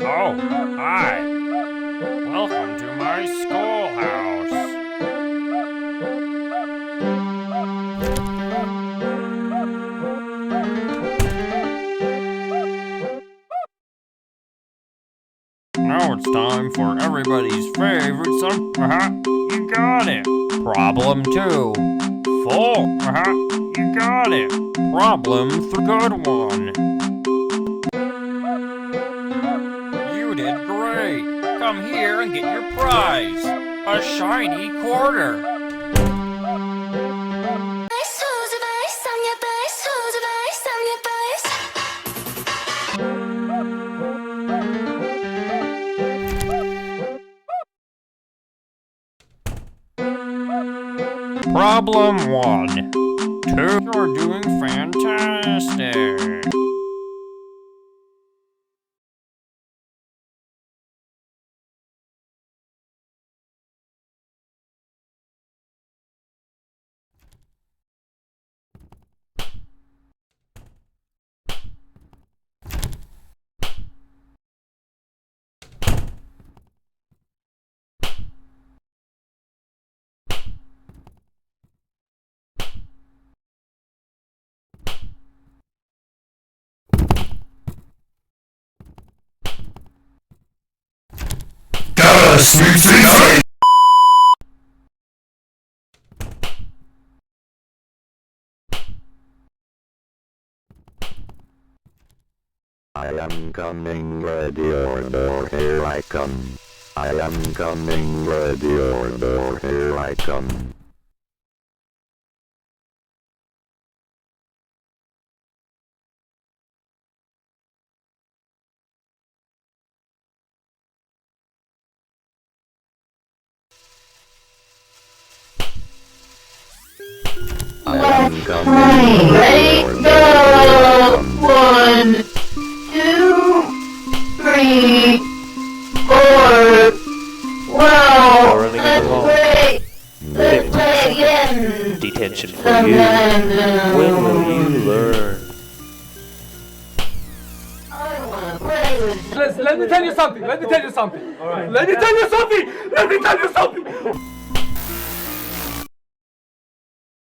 Oh, hi. Welcome to my schoolhouse. Now it's time for everybody's favorite you got it. Problem 2. Full. You got it. Problem 3. Good one. You did great. Come here and get your prize. A shiny quarter. Problem 1. 2. You're doing fantastic. I am coming, ready or no, here I come. I am coming, ready or no, here I come. I am coming, ready or no, here I come. 1, 2, 3, 4. Wow, Running in the that's hall. great. Let's play again. Detention for you. When will you learn? I wanna play with Let me tell you something. Let me tell you something. All right. Let me tell you something.